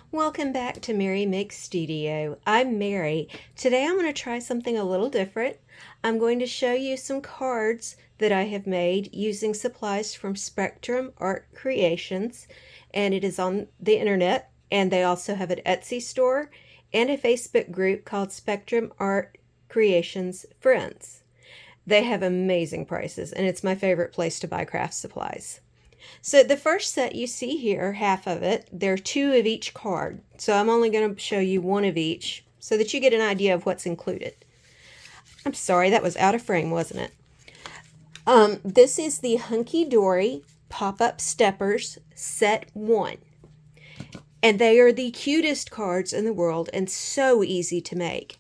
Welcome back to Mary Makes Studio. I'm Mary. Today I'm going to try something a little different. I'm going to show you some cards that I have made using supplies from Spectrum Art Creations, and it is on the internet, and they also have an Etsy store and a Facebook group called Spectrum Art Creations Friends. They have amazing prices, and it's my favorite place to buy craft supplies. So the first set you see here, half of it, there are two of each card. So I'm only going to show you one of each so that you get an idea of what's included. I'm sorry, that was out of frame, wasn't it? This is the Hunkdory Pop-up Steppers Set 1. And they are the cutest cards in the world and so easy to make.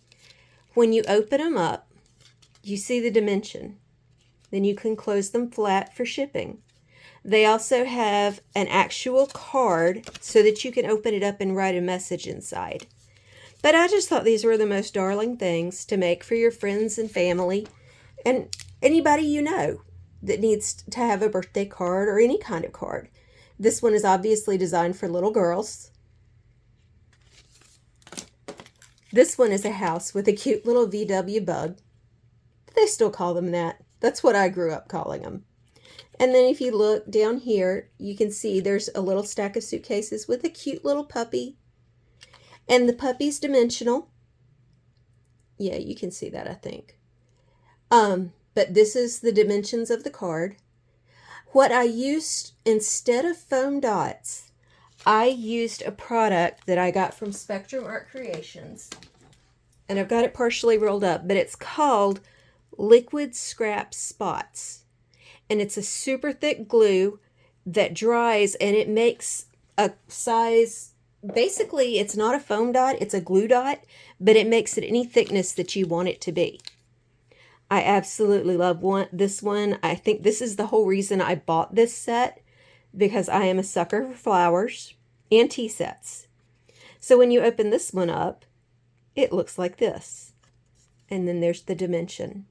When you open them up, you see the dimension. Then you can close them flat for shipping. They also have an actual card so that you can open it up and write a message inside. But I just thought these were the most darling things to make for your friends and family and anybody you know that needs to have a birthday card or any kind of card. This one is obviously designed for little girls. This one is a house with a cute little VW bug. They still call them that. That's what I grew up calling them. And then if you look down here, you can see there's a little stack of suitcases with a cute little puppy. And the puppy's dimensional. Yeah, you can see that, I think. But this is the dimensions of the card. What I used, instead of foam dots, I used a product that I got from Spectrum Art Creations. And I've got it partially rolled up, but it's called Liquid Scrap Spots. And it's a super thick glue that dries, and it makes a size, basically it's not a foam dot, it's a glue dot, but it makes it any thickness that you want it to be. I absolutely love this one. I think this is the whole reason I bought this set, because I am a sucker for flowers and tea sets. So when you open this one up, it looks like this. And then there's the dimension.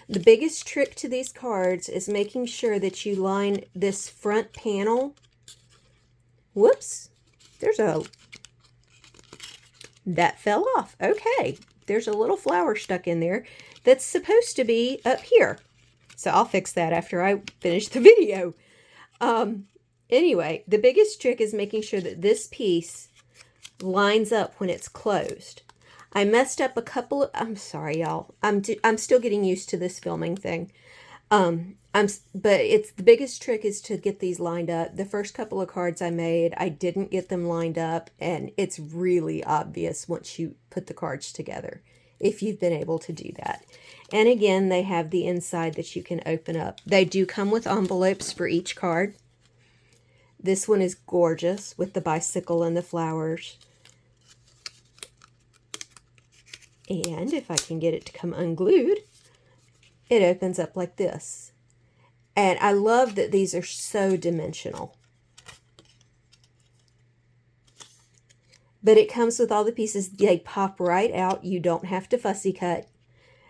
The biggest trick to these cards is making sure that you line this front panel. Whoops, that fell off. Okay, there's a little flower stuck in there that's supposed to be up here. So I'll fix that after I finish the video. Anyway, the biggest trick is making sure that this piece lines up when it's closed. I messed up a couple of, I'm sorry, y'all. I'm still getting used to this filming thing. But it's the biggest trick is to get these lined up. The first couple of cards I made, I didn't get them lined up, and it's really obvious once you put the cards together, if you've been able to do that. And again, they have the inside that you can open up. They do come with envelopes for each card. This one is gorgeous with the bicycle and the flowers. And if I can get it to come unglued, it opens up like this. And I love that these are so dimensional. But it comes with all the pieces. They pop right out. You don't have to fussy cut.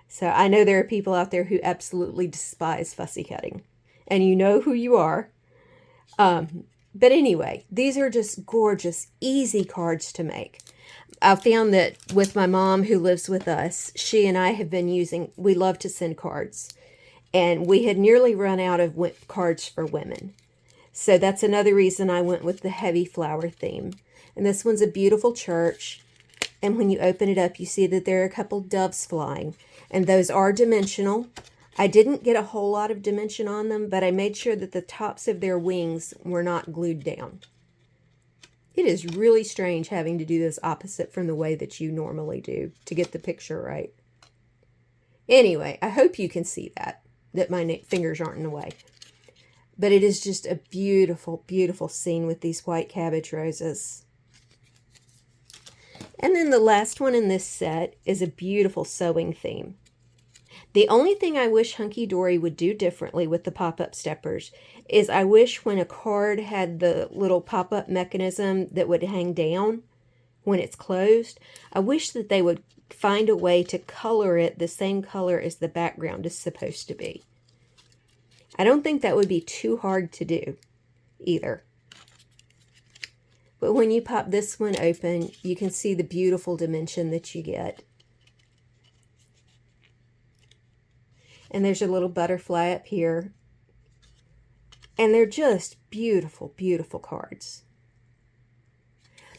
So I know there are people out there who absolutely despise fussy cutting. And you know who you are. But anyway, these are just gorgeous, easy cards to make. I found that with my mom who lives with us, she and I have been using, we love to send cards. And we had nearly run out of cards for women. So that's another reason I went with the heavy flower theme. And this one's a beautiful church. And when you open it up, you see that there are a couple doves flying. And those are dimensional. I didn't get a whole lot of dimension on them, but I made sure that the tops of their wings were not glued down. It is really strange having to do this opposite from the way that you normally do to get the picture right. Anyway, I hope you can see that my fingers aren't in the way. But it is just a beautiful, beautiful scene with these white cabbage roses. And then the last one in this set is a beautiful sewing theme. The only thing I wish Hunkdory would do differently with the pop-up steppers is I wish when a card had the little pop-up mechanism that would hang down when it's closed, I wish that they would find a way to color it the same color as the background is supposed to be. I don't think that would be too hard to do. either. But when you pop this one open, you can see the beautiful dimension that you get. And there's a little butterfly up here. And they're just beautiful, beautiful cards.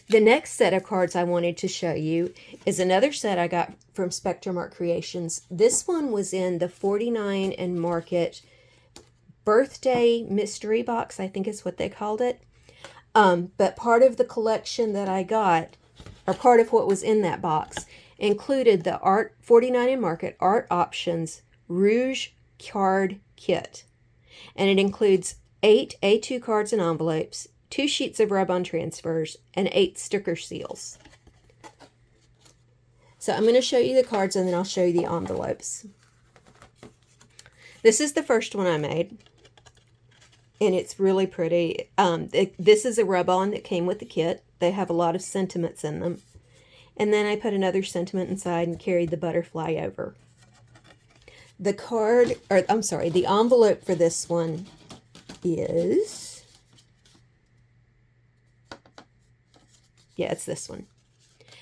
The next set of cards I wanted to show you is another set I got from Spectrum Art Creations. This one was in the 49 and Market birthday mystery box, I think is what they called it. But part of the collection that I got, or part of what was in that box, included the 49 and Market Artoptions Rouge card kit. And it includes 8 A2 cards and envelopes, 2 sheets of rub-on transfers, and 8 sticker seals. So I'm going to show you the cards and then I'll show you the envelopes. This is the first one I made. And it's really pretty. This is a rub-on that came with the kit. They have a lot of sentiments in them. And then I put another sentiment inside and carried the butterfly over. The envelope for this one is, yeah, it's this one.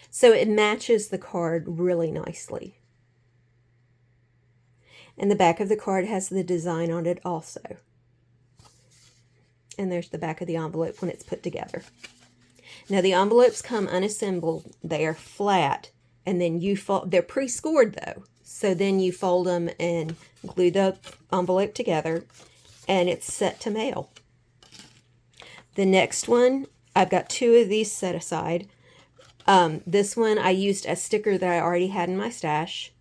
So it matches the card really nicely. And the back of the card has the design on it also. And there's the back of the envelope when it's put together. Now the envelopes come unassembled. They are flat. And then you fold, they're pre-scored though. So then you fold them and glue the envelope together. And it's set to mail. The next one, I've got 2 of these set aside. This one I used a sticker that I already had in my stash.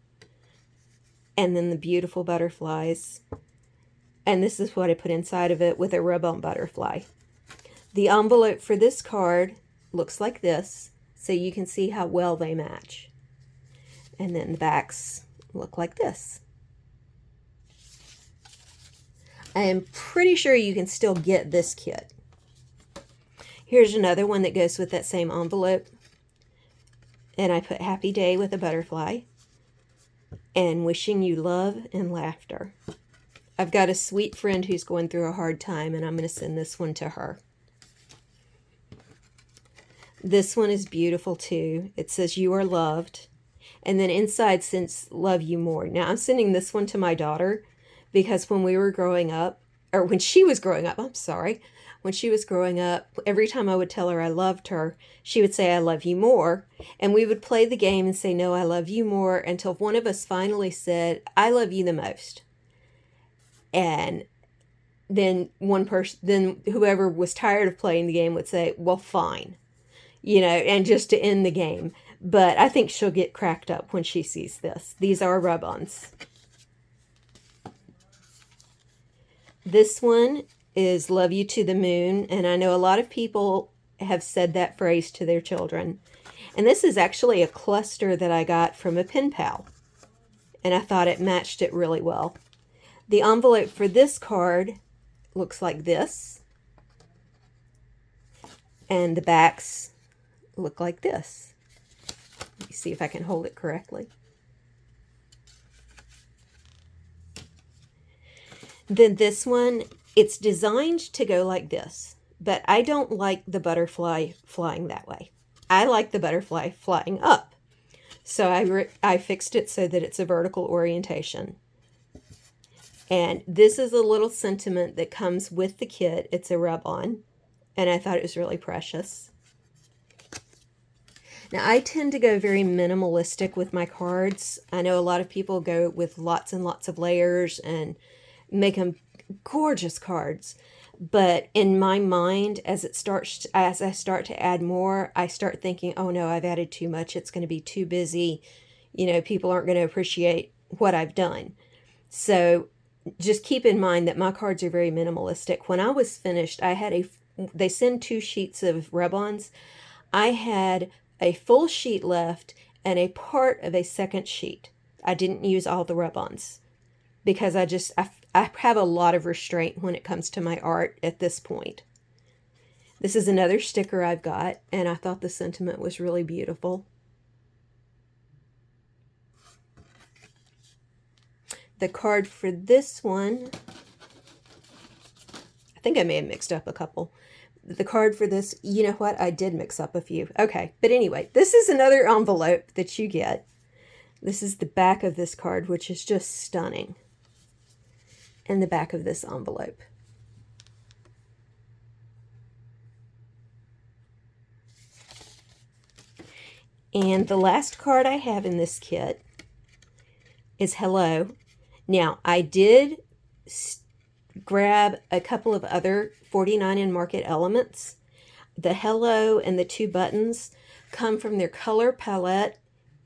And then the beautiful butterflies. And this is what I put inside of it with a rub-on butterfly. The envelope for this card looks like this, so you can see how well they match. And then the backs look like this. I am pretty sure you can still get this kit. Here's another one that goes with that same envelope. And I put Happy Day with a butterfly. And wishing you love and laughter. I've got a sweet friend who's going through a hard time, and I'm going to send this one to her. This one is beautiful too. It says you are loved. And then inside says love you more. Now I'm sending this one to my daughter because when we were growing up, or when she was growing up, when she was growing up, every time I would tell her I loved her, she would say I love you more. And we would play the game and say, no, I love you more, until one of us finally said, I love you the most. And then whoever was tired of playing the game would say, well, fine, and just to end the game. But I think she'll get cracked up when she sees this. These are rub-ons. This one is love you to the moon. And I know a lot of people have said that phrase to their children. And this is actually a cluster that I got from a pen pal. And I thought it matched it really well. The envelope for this card looks like this. And the backs look like this. Let me see if I can hold it correctly. Then this one, it's designed to go like this. But I don't like the butterfly flying that way. I like the butterfly flying up. So I fixed it so that it's a vertical orientation. And this is a little sentiment that comes with the kit. It's a rub-on. And I thought it was really precious. Now, I tend to go very minimalistic with my cards. I know a lot of people go with lots and lots of layers and make them gorgeous cards. But in my mind, as I start to add more, I start thinking, oh no, I've added too much. It's going to be too busy. People aren't going to appreciate what I've done. So just keep in mind that my cards are very minimalistic. When I was finished, they send 2 sheets of rub-ons. I had a full sheet left and a part of a second sheet. I didn't use all the rub-ons because I have a lot of restraint when it comes to my art at this point. This is another sticker I've got, and I thought the sentiment was really beautiful. The card for this one, I think I may have mixed up a couple. The card for this, you know what? I did mix up a few. Okay, but anyway, this is another envelope that you get. This is the back of this card, which is just stunning. And the back of this envelope. And the last card I have in this kit is Hello. Now, I did grab a couple of other 49 in Market elements. The Hello and the 2 buttons come from their color palette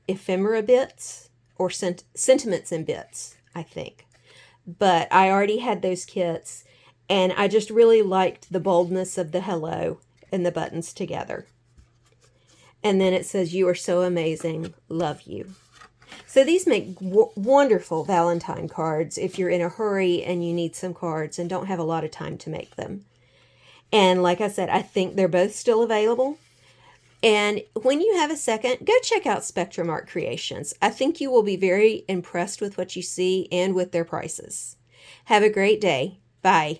ephemera bits, or sentiments and bits, I think. But I already had those kits, and I just really liked the boldness of the Hello and the buttons together. And then it says, "You are so amazing, love you." So these make wonderful Valentine cards if you're in a hurry and you need some cards and don't have a lot of time to make them. And like I said, I think they're both still available. And when you have a second, go check out Spectrum Art Creations. I think you will be very impressed with what you see and with their prices. Have a great day. Bye.